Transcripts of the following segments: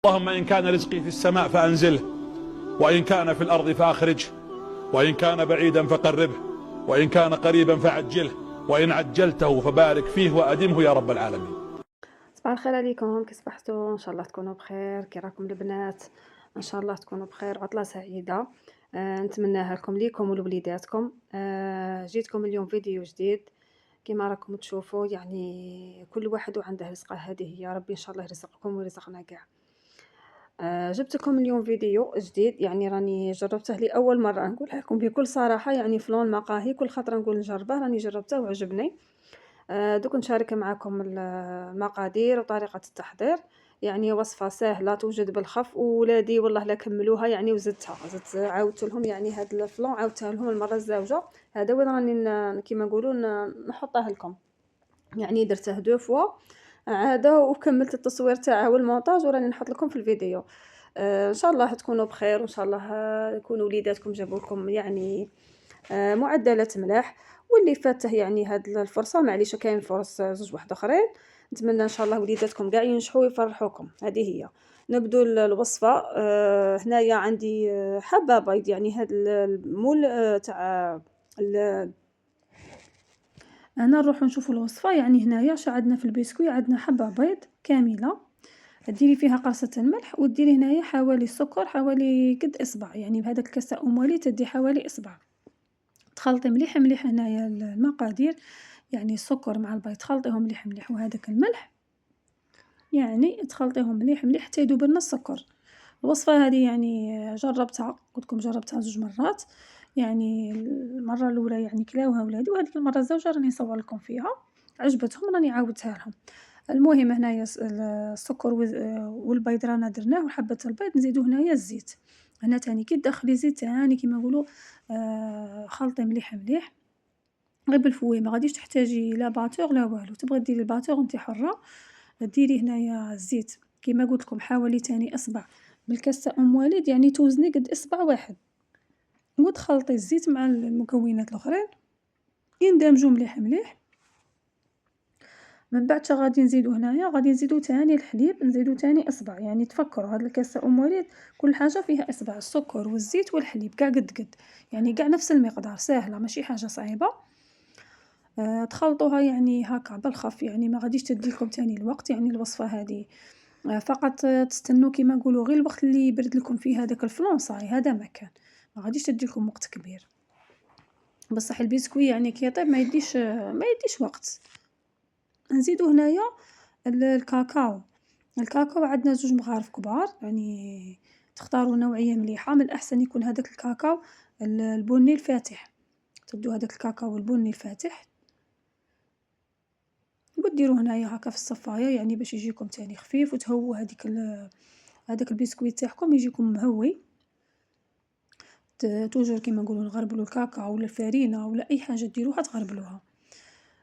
اللهم إن كان رزقي في السماء فأنزله، وإن كان في الأرض فأخرجه، وإن كان بعيدا فقربه، وإن كان قريبا فعجله، وإن عجلته فبارك فيه وأدمه يا رب العالمين. صباح الخير عليكم، كي صبحتوا؟ ان شاء الله تكونوا بخير. كي راكم البنات؟ ان شاء الله تكونوا بخير، عطله سعيده. نتمناها ليكم ولوليداتكم. جيتكم اليوم فيديو جديد. كما راكم تشوفوا يعني كل واحد وعنده رزقه، هذه هي. ربي ان شاء الله يرزقكم ويرزقنا كاع. جبت لكم اليوم فيديو جديد، يعني راني جربته لاول مره، نقولها لكم بكل صراحه، يعني فلون مقاهي كل خطره نقول نجربه، راني جربته وعجبني. دوك نشارك معكم المقادير وطريقة التحضير. يعني وصفة سهلة توجد بالخف، وولادي والله لا كملوها يعني، وزدت عاودت لهم يعني هاد الفلون، عاودتها لهم المرة الزاوجة. هذا وين راني كيما نقولوا نحطه لكم، يعني درته دو فوا عادة، وكملت التصوير تاعها والمونتاج، وراني نحط لكم في الفيديو. ان شاء الله تكونوا بخير، وان شاء الله يكونوا وليداتكم جابوا لكم يعني معدلات ملاح. واللي فاته يعني هاد الفرصه معليش، كاين فرص زوج واحد اخرين. نتمنى ان شاء الله وليداتكم كاع ينجحوا ويفرحوكم. هذه هي. نبدو الوصفه. هنايا عندي حبه بيض، يعني هاد المول تاع هنا نروحو نشوفو الوصفه. يعني هنايا شا عندنا في البسكوي، عندنا حبه بيض كامله، ديري فيها قرصه الملح، وديري هنايا حوالي السكر حوالي قد اصبع، يعني بهذاك الكاس اموالي تدي حوالي اصبع. تخلطي مليح مليح هنايا المقادير، يعني السكر مع البيض تخلطيهم مليح مليح، وهذاك الملح يعني تخلطيهم مليح مليح حتى يذوب لنا السكر. الوصفه هذه يعني جربتها، قلت لكم جربتها زوج مرات. يعني المره الاولى يعني كلاوها ولادي، وهذيك المره الزوجه راني نصور لكم فيها، عجبتهم راني عاودتها لهم. المهم هنايا السكر والبيض رانا درناه، وحبه البيض نزيدو هنايا الزيت. هنا تاني كي تدخلي زيت تاني كيما نقولوا خلطي مليح مليح غير بالفوي، ما غاديش تحتاجي لا باتور لا والو. تبغي ديري الباتور انت حره. ديري هنايا الزيت كيما قلت لكم حوالي تاني اصبع بالكاسه ام والد، يعني توزني قد اصبع واحد، وتخلطي الزيت مع المكونات الاخرين يندمجوا مليح مليح. من بعد غادي نزيدو هنايا، غادي نزيدو تاني الحليب، نزيدو تاني اصبع. يعني تفكروا هاد الكاسه ام وليد كل حاجه فيها اصبع، السكر والزيت والحليب كاع قد يعني كاع نفس المقدار، سهله ماشي حاجه صعيبه. تخلطوها يعني هكا بالخف، يعني ما غاديش تديلكم تاني الوقت. يعني الوصفه هذه فقط تستنوا كيما نقولوا غير الوقت اللي يبرد لكم فيه هذاك الفلون، صاي هذا مكان، ما غاديش تديلكم وقت كبير. بصح البسكوي يعني كي يطيب ما يديش وقت. نزيدو هنايا الكاكاو. الكاكاو عندنا زوج مغارف كبار، يعني تختاروا نوعيه مليحه، من الاحسن يكون هذاك الكاكاو البني الفاتح. تبدو هذاك الكاكاو البني الفاتح، وديروا هنايا هكا في الصفايه، يعني باش يجيكم تاني خفيف، وتهووا هذاك البسكويت تاعكم يجيكم مهوي. توجور كيما نقولوا نغربلوا الكاكاو ولا الفارينه ولا اي حاجه ديروها تغربلوها.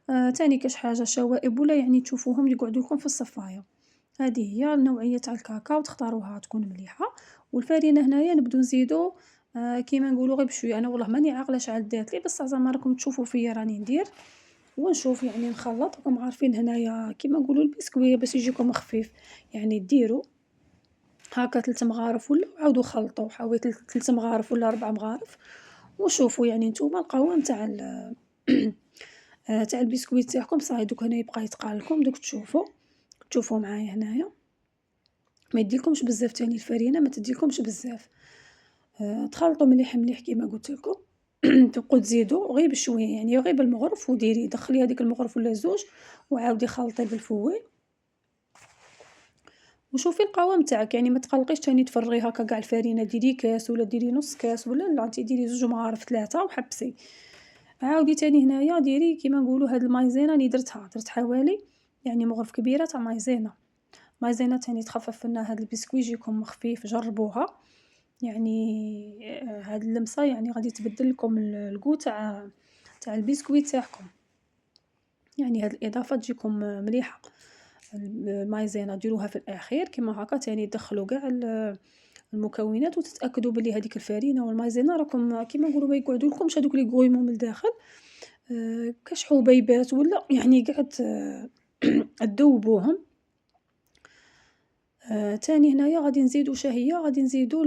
تاني كاش حاجه شوائب ولا يعني تشوفوهم يقعدوا لكم في الصفايه. هذه هي النوعيه تاع الكاكاو، تختاروها تكون مليحه. والفارينه هنايا نبدو نزيدو كيما نقولوا غير بشويه. انا والله ماني عاقله شحال دات لي، بصح زعما راكم تشوفوا فيا راني ندير ونشوف، يعني نخلط. راكم عارفين هنايا كيما نقولوا البسكويه باش يجيكم خفيف، يعني ديروا هاكا 3 مغارف ولا عاودوا خلطوا حوالي 3 مغارف ولا 4 مغارف، وشوفوا يعني نتوما القوام تاع تاع البسكويت تاعكم صاي. دوك هنا يبقى يتقال لكم، دوك تشوفوا معايا هنايا ما يديلكمش بزاف تاني الفرينه، ما تديلكمش بزاف. تخلطوا مليح مليح كيما قلت لكم. تبقوا تزيدوا غير بشويه، يعني غير بالمغرف، وديري دخلي هذيك المغرف ولا زوج، وعاودي خلطي بالفوي وشوفي القوام تاعك. يعني ما تقلقيش تاني تفرغي هكا كاع الفرينه، ديري كاس ولا ديري نص كاس ولا لا، انت ديري 2 مغارف 3 وحبسي. عاودي تاني هنايا ديري كيما نقولوا هاد المايزينا راني درت حوالي يعني مغرف كبيره تاع مايزينا تاني تخفف لنا هاد البسكوي يجيكم خفيف. جربوها يعني هاد اللمسه يعني غادي تبدل لكم الكو تاع البسكوي تاعكم، يعني هاد الاضافه تجيكم مليحه. المايزينا ديروها في الاخير كيما هكا، تاني دخلوا كاع المكونات، وتتاكدوا بلي هذيك الفرينه والمايزينا راكم كيما نقولوا ما يقعدوا لكمش هذوك اللي يقويموا من الداخل كاش حبيبات ولا يعني قاعد تذوبوهم. تاني هنايا غادي نزيدو شهية، غادي نزيدو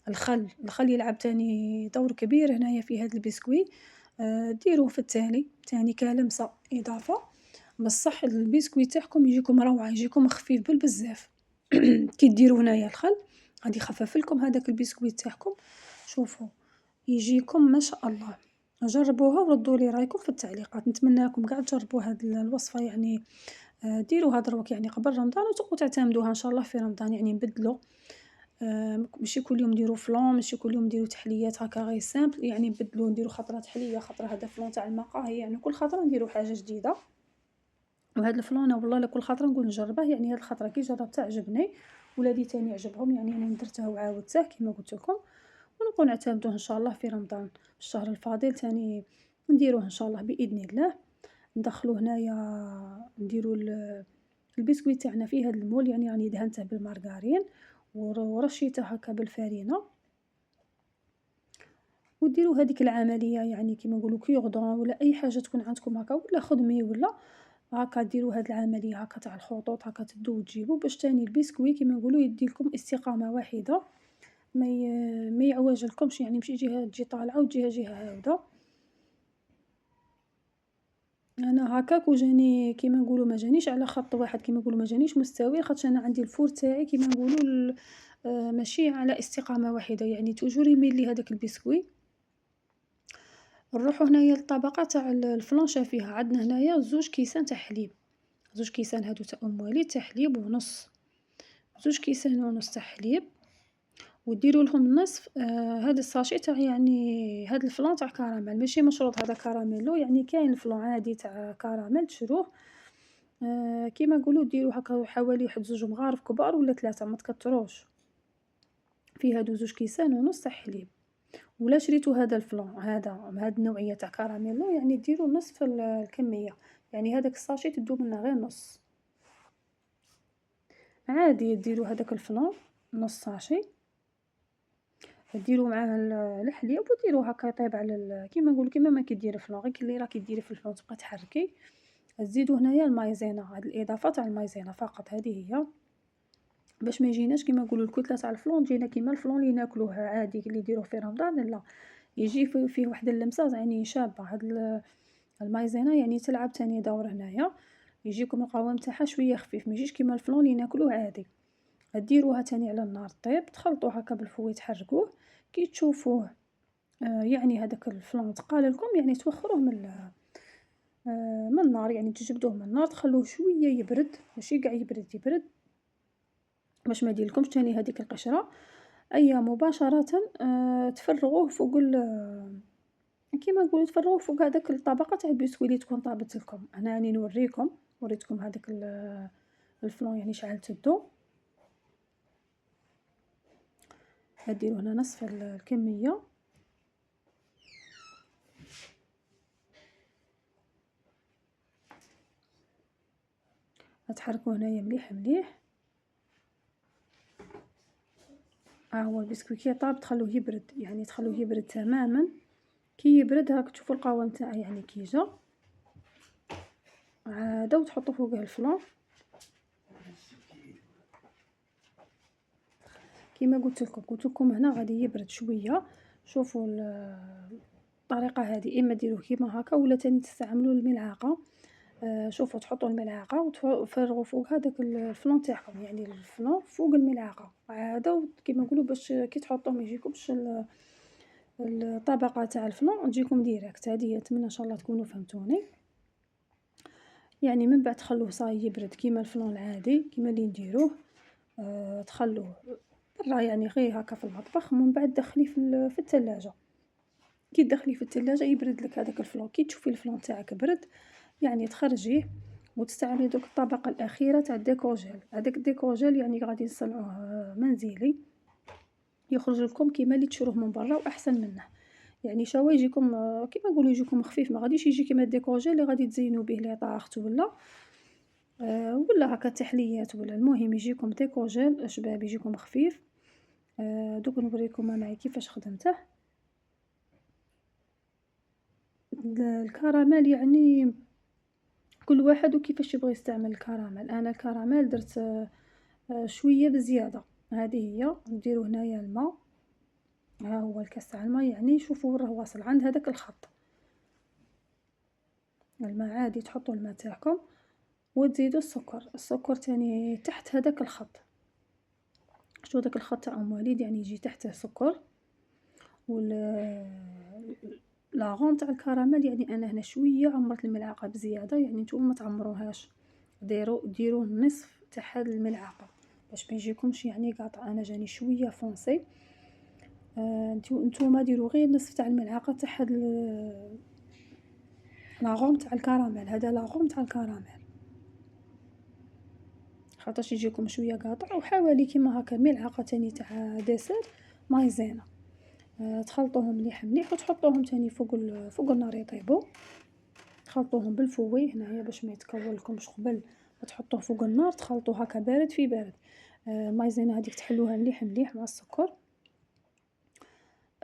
الخل. الخل يلعب تاني دور كبير هنايا في هاد البسكوي. ديروه في التالي تاني كلمسة إضافة، بصح البسكوي تاعكم يجيكم روعة، يجيكم خفيف بالبزاف. كي ديرو هنايا الخل غادي يخفف لكم هداك البسكوي تاعكم، شوفوا يجيكم ما شاء الله. جربوها وردوا لي رايكم في التعليقات. نتمنىكم قاع تجربوا هاد الوصفة يعني. ديروها دروك يعني قبل رمضان وتعتمدوها ان شاء الله في رمضان، يعني نبدلوا. ماشي كل يوم نديرو فلان، ماشي كل يوم نديرو تحليات هكا غير سامبل، يعني نبدلو نديرو خطره تحليه، خطره هذا فلان تاع المقاهي، يعني كل خطره نديرو حاجه جديده. وهاد الفلان والله لكل خطره نقول نجربه، يعني هاد الخطره كي جربته عجبني، ولادي تاني عجبهم، يعني انا درته وعاودته كيما قلت لكم، ونبقاو نعتمدوه ان شاء الله في رمضان الشهر الفاضل تاني نديروه ان شاء الله باذن الله. ندخلو هنايا نديرو البسكويت تاعنا في هاد المول، يعني دهنته بالمارغرين ورشيته هكا بالفرينه، وديرو هذيك العمليه يعني كيما نقولوا كيغدون ولا اي حاجه تكون عندكم هكا، ولا خدمي ولا هكا ديرو هاد العمليه هكا تاع الخطوط هكا تدو وتجيبو، باش تاني البسكوي كيما نقولوا يديلكم استقامه واحده، ما يعوجلكمش، يعني ماشي جهه تجي طالعه وجهه هاوده. انا هكاك وجاني كيما نقولوا ما جانيش على خط واحد، كيما نقولوا ما جانيش مستوي، خاطش انا عندي الفور تاعي كيما نقولوا ماشي على استقامه واحده، يعني توجور يميل لي هذاك البسكوي. نروحو هنايا للطبقه تاع الفلانشا، فيها عندنا هنايا 2 كيسان تاع حليب، 2 كيسان هادو تاع ام وليد تاع حليب ونص، 2 كيسان ونص تاع حليب، وديروا لهم نصف هذا الساشي تاع يعني هذا الفلان تاع كراميل، ماشي مشروط هذا كراميلو، يعني كاين فلان عادي تاع كراميل تشروه. كيما نقولوا ديروا هكا حوالي 1 2 مغارف كبار ولا 3، ما تكتروش في هادو 2 كيسان ونص تاع حليب. ولا شريتو هذا الفلان هاد النوعيه تاع كراميلو، يعني ديروا نصف الكميه، يعني هذاك الساشي تدو منه غير نص، عادي ديروا هذاك الفلان نص ساشي، ديروا معاه الحليب وديروه هكا يطيب على كيما نقولوا كيما ما كديري الفلان، غير كي راكي ديري في الفلان تبقى تحركي. تزيدوا هنايا المايزينا، هاد الاضافه تاع المايزينا فقط، هذه هي باش ما يجيناش كيما نقولوا الكتله تاع الفلان تجينا كيما الفلان اللي ناكلوه عادي اللي يديروه في رمضان، لا يجي فيه واحد اللمسه يعني شابه. هاد المايزينا يعني تلعب تاني دور هنايا، يجيكم القوام تاعها شويه خفيف، ما يجيش كيما الفلان اللي ناكلوه عادي. ديروها تاني على النار طيب، تخلطوه هكا بالفوي تحركوه، كي تشوفوه يعني هذاك الفلان تقال لكم، يعني توخروه من النار، يعني تجبدوه من النار تخلوه شويه يبرد، ماشي قاع يبرد باش ما يديرلكمش تاني هذيك القشره. اي مباشره تفرغوه فوق كيما نقولوا تفرغوه فوق هذاك الطبقه تاع البسكويت اللي تكون طابت لكم. انا راني وريتكم هذاك الفلان يعني شحال تدو. ديروا هنا نصف الكميه، تحركوه هنايا مليح. هو البسكويت كي طاب تخلوه يبرد، يعني تخلوه يبرد تماما. كي يبرد هاك تشوفوا القوام تاعه يعني كي جا عاده، وتحطوا فوقه الفلان كيما قلت لكم هنا غادي يبرد شويه. شوفوا الطريقه هذه، اما ديروه كيما هكا ولا تاني تستعملوا الملعقه. شوفوا تحطوا الملعقه وتفرغوا فوق هذاك الفلان تاعكم، يعني الفلان فوق الملعقه عاده، كيما نقولوا باش كي تحطوه ما يجيكمش الطبقه تاع الفلان تجيكم ديريكت. هذه نتمنى ان شاء الله تكونوا فهمتوني. يعني من بعد تخلوه صاي يبرد كيما الفلان العادي كيما اللي نديروه. تخلوه برا يعني غير هكا في المطبخ، ومن بعد دخليه في الثلاجه. كي تدخليه في الثلاجه يبرد لك هذاك الفلان. كي تشوفي الفلان تاعك برد يعني تخرجيه وتستعملي دوك الطبقه الاخيره تاع الديكوجيل. هذاك الديكوجيل يعني غادي نصنعوه منزلي، يخرج لكم كيما اللي تشروه من برا واحسن منه. يعني شوا يجيكم كيما نقولوا يجيكم خفيف، ما غاديش يجي كيما الديكوجيل اللي غادي تزينوا به لي طاخت ولا هكا تحليات ولا. المهم يجيكم ديكوجيل شباب، يجيكم خفيف. دوك نوريكم معي كيفاش خدمته. الكراميل يعني كل واحد وكيفاش يبغي يستعمل الكراميل. انا الكراميل درت شويه بزياده. هذه هي. نديرو هنايا الماء، ها هو الكاس تاع الماء، يعني شوفوا راه واصل عند هذاك الخط. الماء عادي، تحطوا الماء تاعكم وتزيدوا السكر تاني تحت هذاك الخط. شو داك الخط تاع ام وليد يعني يجي تحته سكر. وال لاغون تاع الكراميل يعني انا هنا شويه عمرت الملعقه بزياده، يعني نتوما ما تعمروهاش، ديروا نصف تاع هاد الملعقه باش ما يجيكمش يعني قاطع. انا جاني شويه فونسي. نتوما ديروا غير نصف تاع الملعقه تاع هاد لاغوم تاع الكراميل. هذا لاغوم تاع الكراميل خاطرش يجيكم شويه قاطع. وحوالي كيما هكا ملعقه تاني تاع دسر مايزينا. تخلطوهم مليح مليح وتحطوهم تاني فوق النار يطيبوا. تخلطوهم بالفوي هنايا باش ما يتكولكمش قبل ما تحطوه فوق النار. تخلطوه هكا بارد في بارد. مايزينا هذيك تحلوها مليح مليح مع السكر.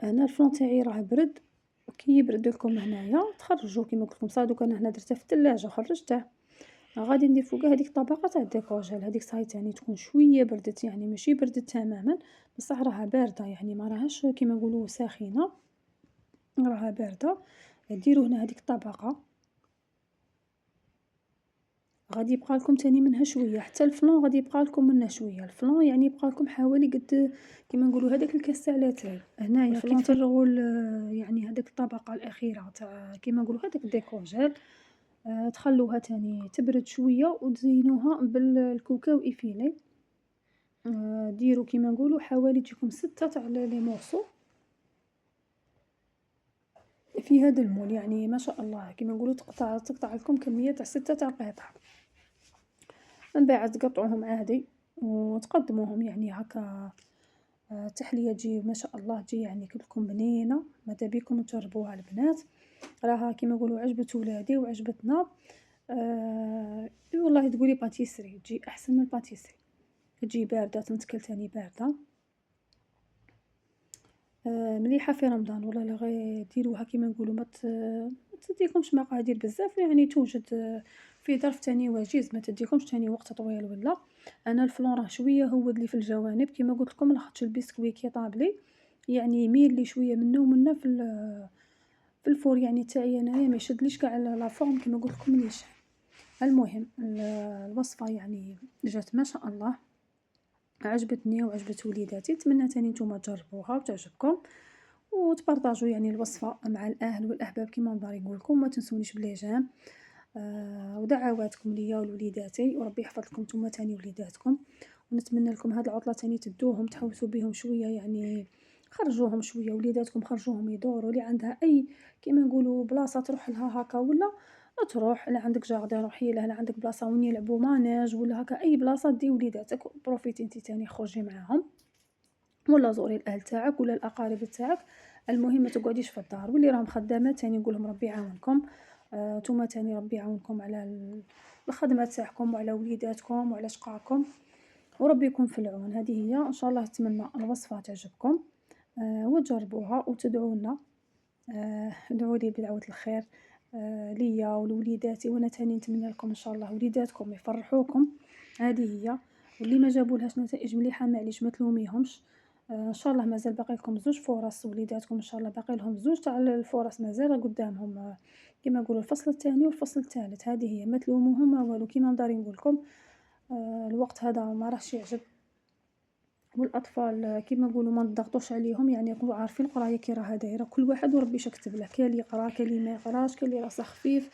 انا الفلون تاعي راه برد، كي يبرد لكم هنايا تخرجوه كيما قلت لكم. صادوك انا هنا درته في الثلاجه خرجته. غادي ندير فوقها هذيك الطبقه تاع الديكورجيل. هذيك صايت يعني تكون شويه بردت، يعني ماشي بردت تماما بصح راها بارده، يعني ما راهاش كيما نقولوا ساخنه، راها بارده. ديروا هنا هذيك الطبقه. غادي يبقى لكم تاني منها شويه، حتى الفلون غادي يبقى لكم منه شويه. الفلون يعني يبقى لكم حوالي قد كيما نقولوا هذاك الكاس تاع لاتاي. هنايا كي تفرغوا يعني هذيك الطبقه الاخيره تاع كيما نقولوا هذاك الديكورجيل، تخلوها تاني تبرد شويه وتزينوها بالكاوكاو ايفيلي. ديروا كيما نقولوا حوالي تجيكم 6 تاع لي مورسو في هذا المول، يعني ما شاء الله كيما نقولوا تقطع لكم كميه تاع 6 تاع قطع. من بعد تقطعوهم عادي وتقدموهم يعني هكا. تحليه تجي ما شاء الله، تجي يعني كلكم بنينه. ماذا بيكم تجربوها البنات، راها كيما نقولوا عجبت ولادي وعجبتنا. والله تقولي باتيسري تجي احسن من الباتيسري، تجي بارده تنتكل تاني بارده. مليحه في رمضان والله. لا غير ديروها كيما نقولوا ما تديكمش مقادير بزاف، يعني توجد في ظرف تاني وجيز، ما تديكمش تاني وقت طويل. ولا انا الفلون راه شويه هود لي في الجوانب كيما قلت لكم، لاخاطش البسكوي كي طابلي يعني يميل لي شويه منه ومنه في الفور يعني تاعي انايا ما يشدليش كاع لا فورم كيما قلت لكم ليش. المهم الوصفه يعني جات ما شاء الله، عجبتني وعجبت وليداتي. نتمنى تاني نتوما تجربوها وتعجبكم وتبارطاجوا يعني الوصفه مع الاهل والاحباب كيما نبغي نقول لكم. ما تنسونيش بلي جيم ودعواتكم ليا ولوليداتي، وربي يحفظ لكم نتوما تاني وليداتكم. ونتمنى لكم هاد العطله تاني تدوهم تحوسوا بهم شويه، يعني خرجوهم شويه وليداتكم، خرجوهم يدوروا. اللي عندها اي كيما نقولوا بلاصه تروح لها هكا ولا تروح، لا عندك جاردين روحي له، لا عندك بلاصه وين يلعبوا ماناج ولا هكا اي بلاصه دي وليداتك بروفيتي انت تاني خرجي معاهم، ولا زوري الاهل تاعك ولا الاقارب تاعك. المهم ما تقعديش في الدار. واللي راهم خدامات تاني نقول لهم ربي يعاونكم. نتوما تاني ربي يعاونكم على الخدمه تاعكم وعلى وليداتكم وعلى شقاكم، وربي يكون في العون. هذه هي ان شاء الله. اتمنى الوصفه تعجبكم وتجربوها وتدعونا. ادعوا لي بدعوه الخير ليا ولوليداتي. وانا تاني نتمنى لكم ان شاء الله وليداتكم يفرحوكم. هذه هي. واللي ما جابولهاش نتائج مليحه معليش ما تلوميهمش. ان شاء الله مازال باقي لكم 2 فرص. وليداتكم ان شاء الله باقي لهم 2 تاع الفرص مازال قدامهم. كما نقولوا الفصل الثاني والفصل الثالث. هذه هي. ما تلوموهم ما والو. كيما نداري نقول لكم الوقت هذا ما راحش يعجب، والاطفال كيما نقولوا ما نضغطوش عليهم، يعني يكونوا عارفين القرايه كي راها دايره. كل واحد وربي كتب له، كاين اللي يقرا كاين اللي ما يقراش، كاين اللي راسه خفيف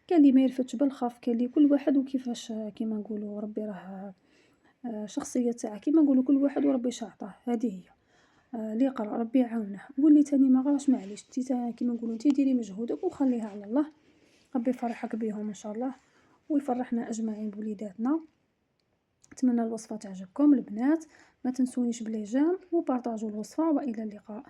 كاين اللي ما يرفدش بالخف، كاين اللي كل واحد وكيفاش كيما نقولوا ربي راه شخصيه تاعه كيما نقولوا كل واحد وربي شاعطه. هذه هي. اللي يقرا ربي يعاونه، واللي تاني ما قراش معليش انت كيما نقولوا انت ديري مجهودك وخليها على الله. ربي يفرحك بهم ان شاء الله ويفرحنا اجمعين بوليداتنا. اتمنى الوصفه تعجبكم البنات. ما تنسونيش بلي جيم وبارطاجوا الوصفه، والى اللقاء.